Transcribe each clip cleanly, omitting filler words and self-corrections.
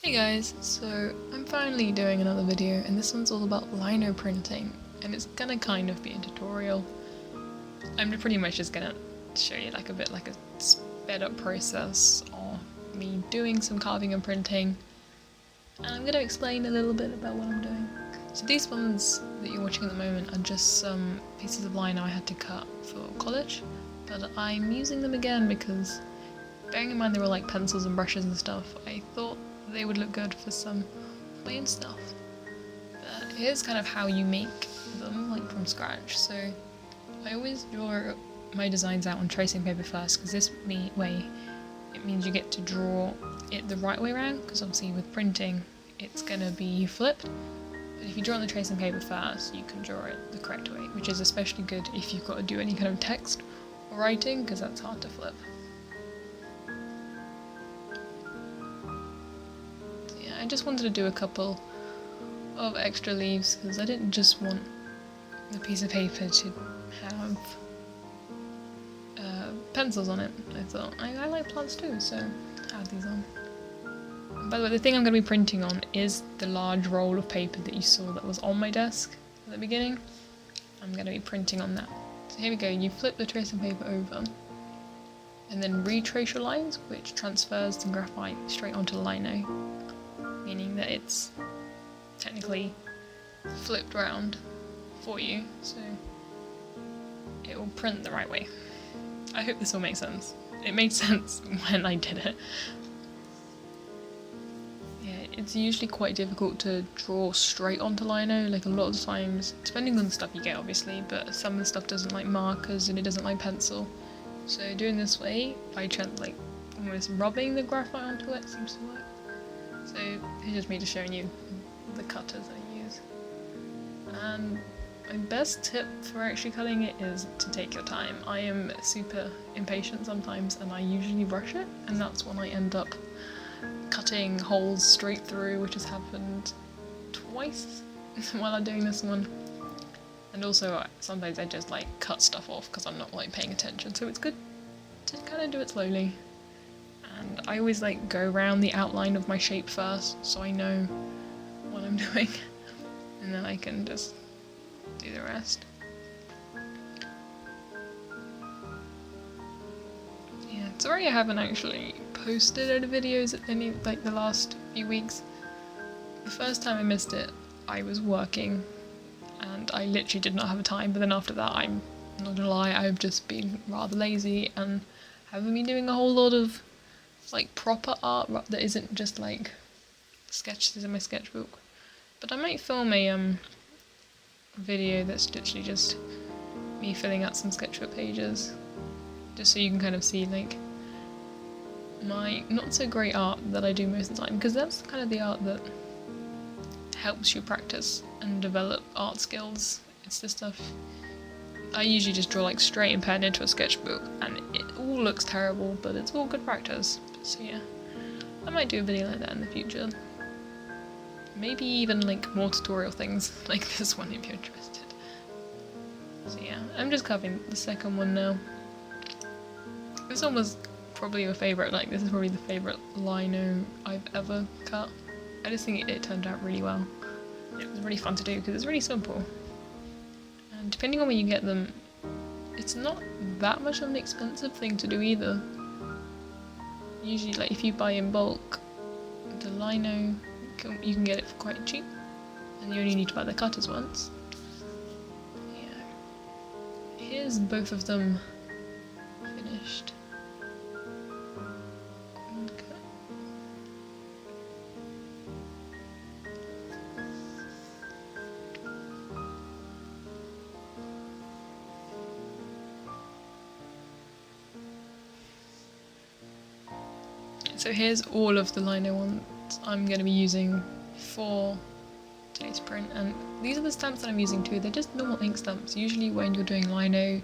Hey guys, so I'm finally doing another video and this one's all about lino printing and it's gonna kind of be a tutorial. I'm pretty much just gonna show you like a bit like a sped up process of me doing some carving and printing, and I'm gonna explain a little bit about what I'm doing. So these ones that you're watching at the moment are just some pieces of lino I had to cut for college, but I'm using them again because, bearing in mind they were like pencils and brushes and stuff, I thought they would look good for some plain stuff. But here's kind of how you make them, like from scratch. So I always draw my designs out on tracing paper first, because this way it means you get to draw it the right way around, because obviously with printing it's gonna be flipped. But if you draw on the tracing paper first, you can draw it the correct way, which is especially good if you've got to do any kind of text or writing, because that's hard to flip. I just wanted to do a couple of extra leaves because I didn't just want the piece of paper to have pencils on it. I thought I like plants too, so I have these on. By the way, the thing I'm going to be printing on is the large roll of paper that you saw that was on my desk at the beginning. I'm going to be printing on that. So here we go, you flip the tracing paper over and then retrace your lines, which transfers the graphite straight onto the lino, meaning that it's technically flipped round for you, so it will print the right way. I hope this all makes sense. It made sense when I did it. Yeah, it's usually quite difficult to draw straight onto lino, like a lot of the times, depending on the stuff you get obviously, but some of the stuff doesn't like markers and it doesn't like pencil. So doing this way, by like almost rubbing the graphite onto it, seems to work. So here's just me just showing you the cutters I use. And my best tip for actually cutting it is to take your time. I am super impatient sometimes and I usually rush it, and that's when I end up cutting holes straight through, which has happened twice while I'm doing this one. And also sometimes I just like cut stuff off because I'm not like paying attention, so it's good to kind of do it slowly. And I always like go around the outline of my shape first, so I know what I'm doing, and then I can just do the rest. Yeah, sorry I haven't actually posted any videos any like the last few weeks. The first time I missed it, I was working, and I literally did not have time. But then after that, I'm not gonna lie, I've just been rather lazy and haven't been doing a whole lot of like proper art that isn't just like sketches in my sketchbook. But I might film a video that's literally just me filling out some sketchbook pages, just so you can kind of see like my not so great art that I do most of the time, because that's kind of the art that helps you practice and develop art skills. It's the stuff I usually just draw like straight and pen into a sketchbook and it all looks terrible, but it's all good practice. So yeah, I might do a video like that in the future. Maybe even like more tutorial things like this one if you're interested. So yeah, I'm just covering the second one now. This one was probably my favourite, like this is probably the favourite lino I've ever cut. I just think it turned out really well. It was really fun to do because it's really simple. And depending on where you get them, it's not that much of an expensive thing to do either. Usually, like if you buy in bulk, the lino, you can get it for quite cheap, and you only need to buy the cutters once. Yeah. Here's both of them finished. Okay. So here's all of the lino ones I'm going to be using for today's print, and these are the stamps that I'm using too. They're just normal ink stamps. Usually when you're doing lino,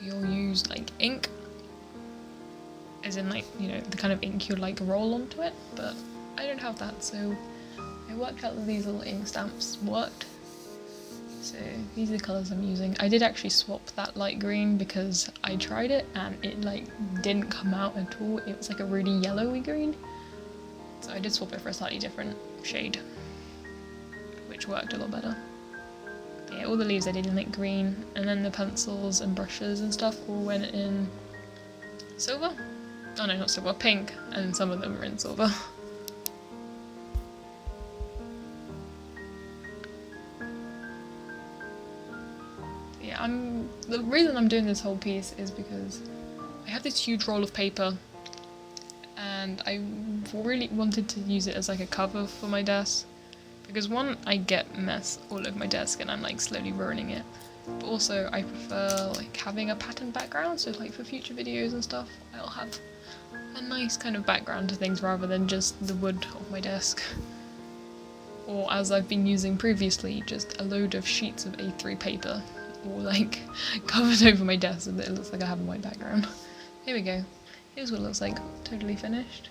you'll use like ink, as in like, you know, the kind of ink you'd like roll onto it, but I don't have that, so I worked out that these little ink stamps worked. So these are the colours I'm using. I did actually swap that light green because I tried it and it like didn't come out at all. It was like a really yellowy green. So I did swap it for a slightly different shade, which worked a lot better. But yeah, all the leaves I did in like green, and then the pencils and brushes and stuff all went in silver? Oh no, not silver, pink, and some of them were in silver. Yeah, the reason I'm doing this whole piece is because I have this huge roll of paper and I really wanted to use it as like a cover for my desk, because one, I get mess all over my desk and I'm like slowly ruining it, but also I prefer like having a patterned background, so like for future videos and stuff I'll have a nice kind of background to things rather than just the wood of my desk. Or as I've been using previously, just a load of sheets of A3 paper all like covered over my desk so that it looks like I have a white background. Here we go. Here's what it looks like, totally finished.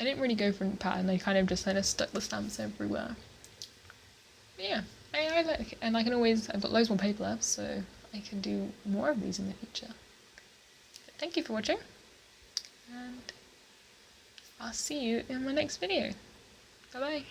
I didn't really go for a pattern, I kind of stuck the stamps everywhere. But yeah, I like it, and I've got loads more paper left, so I can do more of these in the future. But thank you for watching, and I'll see you in my next video. Bye bye.